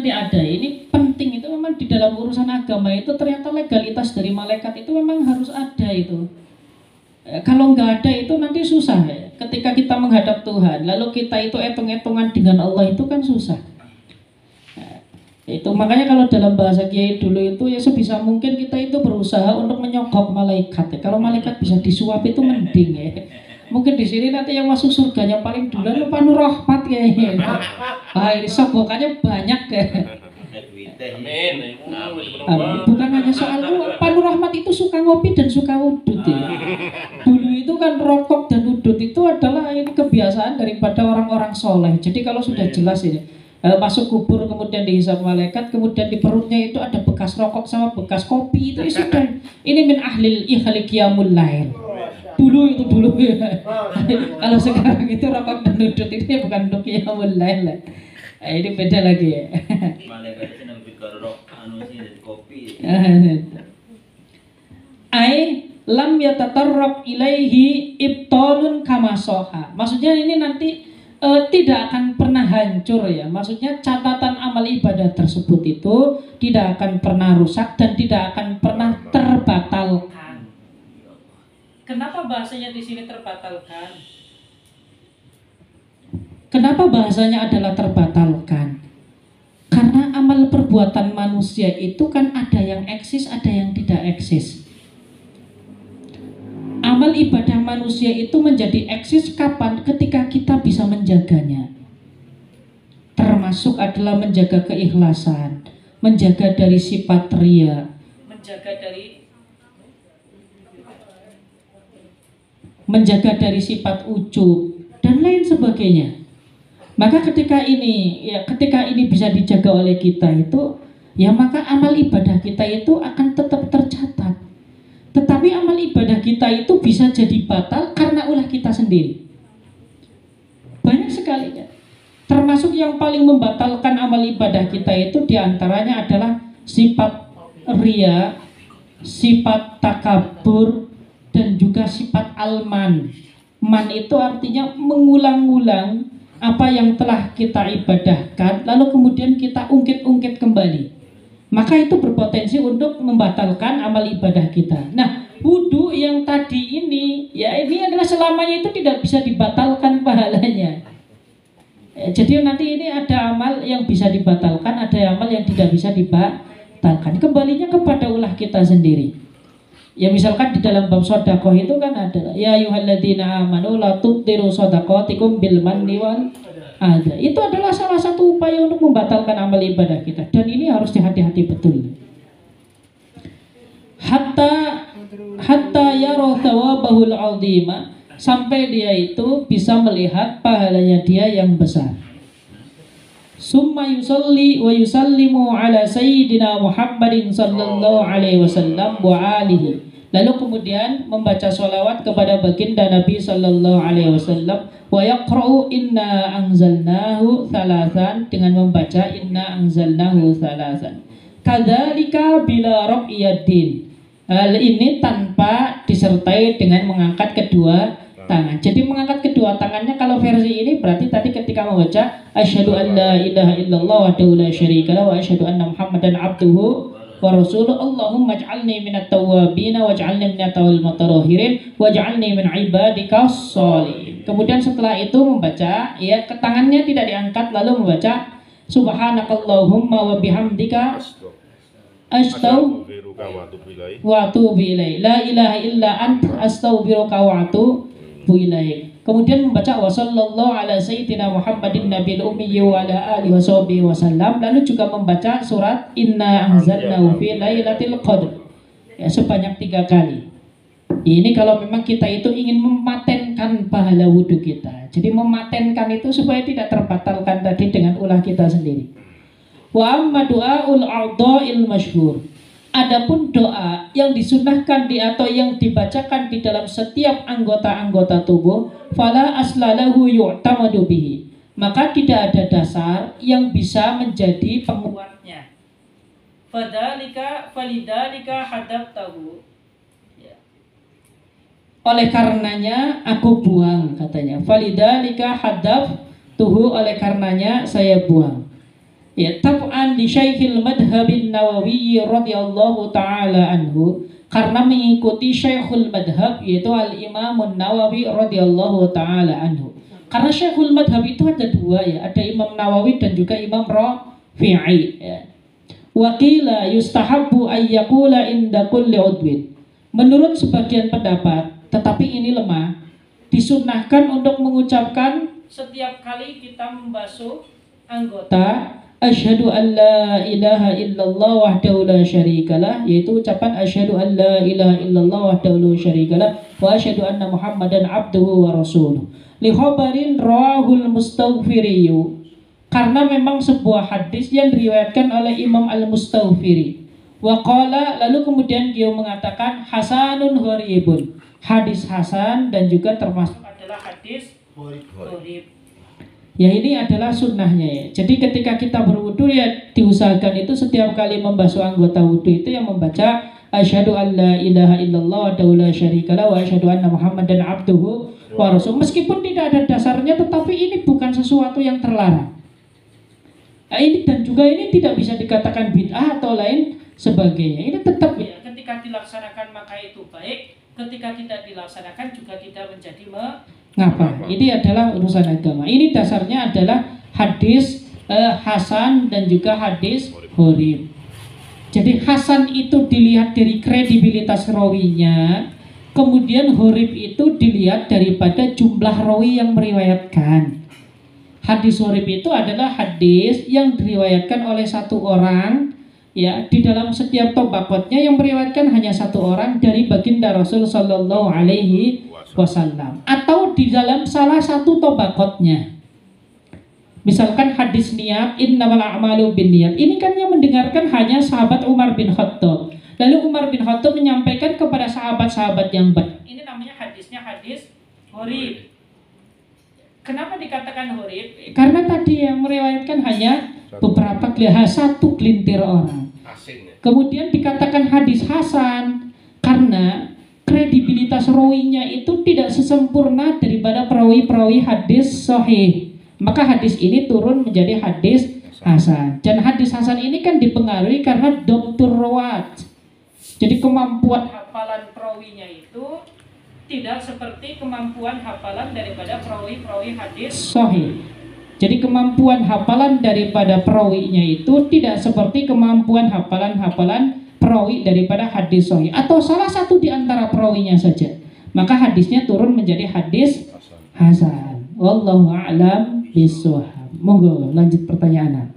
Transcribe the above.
nanti ada. Ini penting, itu memang di dalam urusan agama itu ternyata legalitas dari malaikat itu memang harus ada itu. Kalau nggak ada itu nanti susah ya. Ketika kita menghadap Tuhan, lalu kita itu etung-etungan dengan Allah itu kan susah. Itu makanya kalau dalam bahasa Kiai dulu itu ya sebisa mungkin kita itu berusaha untuk menyogok malaikat. Kalau malaikat bisa disuap itu mending ya. Mungkin di sini nanti yang masuk surganya paling duluan Panu Rahmat kayaknya. Ini sogokannya banyak ya. Bukan hanya soal Panu Rahmat itu suka ngopi dan suka udut ya. Dulu itu kan rokok dan udut itu adalah ini kebiasaan daripada orang-orang soleh. Jadi kalau sudah jelas ini masuk kubur kemudian dihisab malaikat, kemudian di perutnya itu ada bekas rokok sama bekas kopi, itu sudah ini min ahlil ihli qiyamul lail. Dulu itu dulu ya. Kalau sekarang itu rokok dan udut itu ya bukan untuk qiyamul lail. Ini beda lagi ya. Malaikat senang pikir rokok anu sih dari kopi. Ai lam yatatarrab ilaihi ibtalun kama soha. Maksudnya ini nanti tidak akan pernah hancur ya. Maksudnya catatan amal ibadah tersebut itu tidak akan pernah rusak dan tidak akan pernah terbatalkan. Kenapa bahasanya di sini terbatalkan? Kenapa bahasanya adalah terbatalkan? Karena amal perbuatan manusia itu kan ada yang eksis, ada yang tidak eksis. Amal ibadah manusia itu menjadi eksis kapan? Ketika kita bisa menjaganya. Termasuk adalah menjaga keikhlasan, menjaga dari sifat ria, menjaga dari sifat ujub dan lain sebagainya. Maka ketika ini bisa dijaga oleh kita itu, ya maka amal ibadah kita itu akan tetap tercatat. Tetapi amal ibadah kita itu bisa jadi batal karena ulah kita sendiri. Banyak sekali ya. Termasuk yang paling membatalkan amal ibadah kita itu diantaranya adalah sifat ria, sifat takabur, dan juga sifat alman. Man itu artinya mengulang-ulang apa yang telah kita ibadahkan, lalu kemudian kita ungkit-ungkit kembali. Maka itu berpotensi untuk membatalkan amal ibadah kita. Nah, wudhu yang tadi ini, ya ini adalah selamanya itu tidak bisa dibatalkan pahalanya. Jadi nanti ini ada amal yang bisa dibatalkan, ada amal yang tidak bisa dibatalkan. Kembalinya kepada ulah kita sendiri. Ya misalkan di dalam bab sedekah itu kan ada ya ayyuhalladzina amanu la tubtiru shadaqatikum bil manni wal adha. Itu adalah salah satu upaya untuk membatalkan amal ibadah kita, dan ini harus hati-hati betul. Hatta yara thawabahul 'azima, sampai dia itu bisa melihat pahalanya dia yang besar. Summa yusalli wa yusallimu ala sayyidina Muhammadin sallallahu alaihi wasallam wa alihi. Lalu kemudian membaca sholawat kepada baginda Nabi sallallahu alaihi wasallam, wa yaqra'u inna anzalnahu thalathan, dengan membaca inna anzalnahu thalathan. Kadzalika bila raf'iyaddin. Hal ini tanpa disertai dengan mengangkat kedua tangan. Jadi mengangkat kedua tangannya kalau versi ini berarti tadi ketika membaca asyhadu an la ilaha illallah wahdahu la syarika lahu wa asyhadu anna muhammadan abduhu wa rasuluhu Allahumma ij'alni minat tawwabin waj'alni minat mutatahhirin waj'alni min ibadikas sholihin. Kemudian setelah itu membaca ya tangannya tidak diangkat, lalu membaca subhanakallahumma wa bihamdika astaghfiruka wa atubu ilaik la ilaha illa anta astaghfiruka wa atubu ilaik. Kemudian membaca wa sallallahu ala sayyidina Muhammadin nabiyil ummi wa ala alihi washabihi wasallam. Lalu juga membaca surat inna anzalnahu fi lailatul qadr ya sebanyak 3 kali. Ini kalau memang kita itu ingin mematenkan pahala wudhu kita. Jadi mematenkan itu supaya tidak terbatalkan tadi dengan ulah kita sendiri. Wa amma du'aul a'dha'il masyhur. Adapun doa yang disunahkan atau yang dibacakan di dalam setiap anggota-anggota tubuh, fala aslalahu yu'tamadu bihi, maka tidak ada dasar yang bisa menjadi penguatnya. Falidalika hadaftahu. Oleh karenanya aku buang, katanya. Falidalika hadaftuhu, oleh karenanya saya buang. Ya, tab'an li Syekhil Madhabin Nawawi radhiyallahu taala anhu, karena mengikuti Syekhul Madhab yaitu Al-Imam Nawawi radhiyallahu taala anhu. Karena Syekhul Madhab itu ada dua ya, ada Imam Nawawi dan juga Imam Rafi'i ya. Wa qila yustahabbu ay yaqula inda kulli udwin. Menurut sebagian pendapat, tetapi ini lemah, disunnahkan untuk mengucapkan setiap kali kita membasuh anggota, asyhadu an la ilaha illallah wahdahu la syarikalah, yaitu ucapan asyhadu an la ilaha illallah wahdahu la syarikalah wa asyhadu anna muhammadan abduhu wa rasuluh. Li khabarin rawahul mustaghfiriyu, karena memang sebuah hadis yang diriwayatkan oleh Imam Al-Mustaghfiri. Wa qala, lalu kemudian dia mengatakan hasanun gharibun, hadis hasan dan juga termasuk adalah hadis gharib. Ya, ini adalah sunnahnya ya. Jadi ketika kita berwudu ya diusahakan itu setiap kali membasuh anggota wudu itu yang membaca asyhadu an la ilaha illallah wa la syarikalah wa asyhadu anna muhammadan abduhu wa rasuluh. Meskipun tidak ada dasarnya, tetapi ini bukan sesuatu yang terlarang. Nah, ini dan juga ini tidak bisa dikatakan bid'ah atau lain sebagainya. Ini tetap ya, ketika dilaksanakan maka itu baik, ketika tidak dilaksanakan juga tidak menjadi mengapa. Ini adalah urusan agama. Ini dasarnya adalah hadis hasan dan juga hadis gharib. Jadi hasan itu dilihat dari kredibilitas rawinya, kemudian gharib itu dilihat daripada jumlah rawi yang meriwayatkan. Hadis gharib itu adalah hadis yang diriwayatkan oleh satu orang ya, di dalam setiap tabaqatnya yang meriwayatkan hanya satu orang dari baginda Rasul sallallahu alaihi wasallam, atau di dalam salah satu tabaqatnya. Misalkan hadis niat, innamal a'malu binniyat. Ini kan yang mendengarkan hanya sahabat Umar bin Khattab. Lalu Umar bin Khattab menyampaikan kepada sahabat-sahabat yang banyak. Ini namanya hadisnya hadis gharib. Kenapa dikatakan gharib? Karena tadi yang meriwayatkan hanya beberapa satu gelintir orang. Kemudian dikatakan hadis hasan karena kredibilitas rawinya itu tidak sesempurna daripada perawi-perawi hadis sahih. Maka hadis ini turun menjadi hadis hasan. Dan hadis hasan ini kan dipengaruhi karena dokter rawat. Jadi kemampuan hafalan perawinya itu tidak seperti kemampuan hafalan daripada perawi-perawi hadis sahih. Jadi kemampuan hafalan daripada perawinya itu tidak seperti kemampuan hafalan perawi daripada hadis sahih, atau salah satu di antara perawinya saja. Maka hadisnya turun menjadi hadis hasan. Wallahu a'lam bishawab. Monggo lanjut pertanyaan.